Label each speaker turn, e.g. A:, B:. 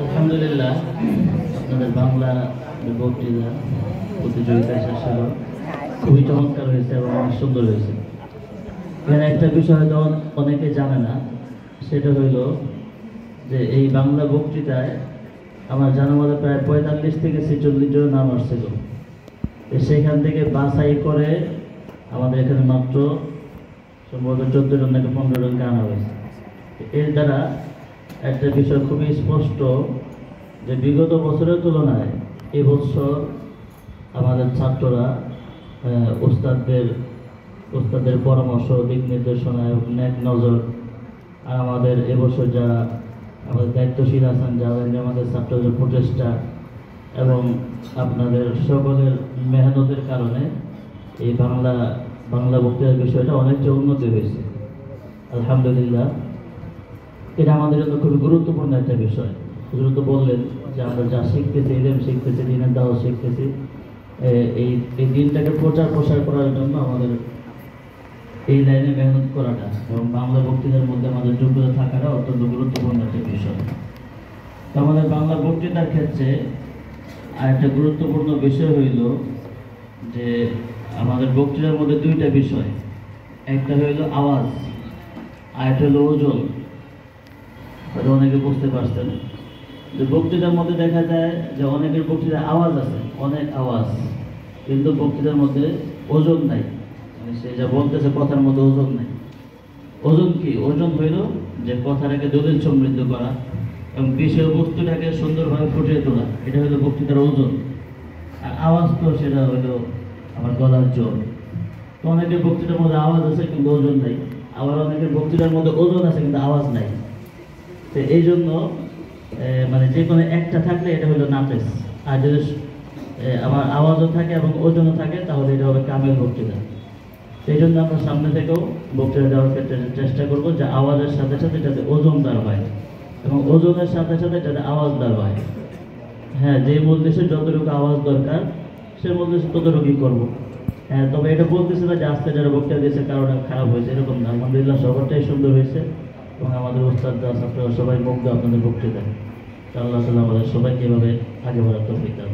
A: আলহামদুলিল্লাহ, আপনাদের বাংলা বক্তৃতা প্রতিযোগিতা শেষ হলো, খুবই চমৎকার হয়েছে এবং অনেক সুন্দর হয়েছে। এখানে একটা বিষয় হয়তো অনেকে জানে না, সেটা হইল যে এই বাংলা বক্তৃতায় আমার জানা মতে প্রায় 45 থেকে 46 জন নাম আসছিল। সেখান থেকে বাছাই করে আমাদের এখানে মাত্র সম্ভবত 14 জন থেকে 15 জনকে আনা হয়েছে। এর দ্বারা একটা বিষয় খুবই স্পষ্ট যে বিগত বছরের তুলনায় এবছর আমাদের ছাত্ররা ওস্তাদের পরামর্শ, দিক নির্দেশনা এবং নেক নজর, আর আমাদের এবছর যারা আমাদের দায়িত্বশীল আছেন, যারা আমাদের ছাত্রদের প্রচেষ্টা এবং আপনাদের সকলের মেহনতের কারণে এই বাংলা বক্তৃতার বিষয়টা অনেকটা উন্নতি হয়েছে। আলহামদুলিল্লাহ, এটা আমাদের জন্য খুবই গুরুত্বপূর্ণ একটা বিষয়। হুজুর তো বললেন যে আমরা যা শিখতেছি, ইলম শিখতেছি, দিনের দাওয়াত শিখতেছি, এই দিনটাকে প্রসার করার জন্য আমাদের এই লাইনে মেহনত করাটা এবং বাংলা বক্তৃতার মধ্যে আমাদের যোগ্যতা থাকাটা অত্যন্ত গুরুত্বপূর্ণ একটা বিষয়। তো আমাদের বাংলা বক্তৃতার ক্ষেত্রে আরেকটা গুরুত্বপূর্ণ বিষয় হইল যে আমাদের বক্তৃতার মধ্যে দুইটা বিষয়, একটা হইল আওয়াজ, আরেকটা হইল ওজন। হয়তো অনেকে বুঝতে পারছেন যে বক্তৃতার মধ্যে দেখা যায় যে অনেকের বক্তৃতার আওয়াজ আছে, অনেক আওয়াজ, কিন্তু বক্তৃতার মধ্যে ওজন নাই, মানে সে যা বলতেছে কথার মধ্যে ওজন নাই। ওজন কি? ওজন হইল যে কথাটাকে দলিল সমৃদ্ধ করা এবং বিষয়বস্তুটাকে সুন্দরভাবে ফুটিয়ে তোলা, এটা হলো বক্তৃতার ওজন। আর আওয়াজ তো সেটা হলো আমার গলার জোর। তো অনেকের বক্তৃতার মধ্যে আওয়াজ আছে কিন্তু ওজন নাই, আবার অনেকের বক্তৃতার মধ্যে ওজন আছে কিন্তু আওয়াজ নাই। তো এই জন্য মানে যে কোনো একটা থাকলে এটা হলো নাকেস, আর যদি আমার আওয়াজও থাকে এবং ওজনও থাকে তাহলে এটা হবে কামেল বক্তৃতা। সেই জন্য আমরা সামনে থেকেও বক্তৃতা দেওয়ার ক্ষেত্রে চেষ্টা করবো যে আওয়াজের সাথে সাথে যাতে ওজনদার হয় এবং ওজনের সাথে সাথে যাতে আওয়াজদার হয়। হ্যাঁ, যে মজলিসে যতটুকু আওয়াজ দরকার সে মজলিসে ততটুকুই করবো। হ্যাঁ, তবে এটা বলতেছে না যে আজকে যারা বক্তৃতা দিয়েছে কারোটা খারাপ হয়েছে, এরকম না। আলহামদুলিল্লাহ, সবারটাই সুন্দর হয়েছে এবং আমাদের ওস্তাদরা ছাত্ররা সবাই মুগ্ধ আপনাদের বক্তৃতা। আল্লাহ তাআলা আমাদের সবাইকে এভাবে আগে বাড়ার তৌফিক দান।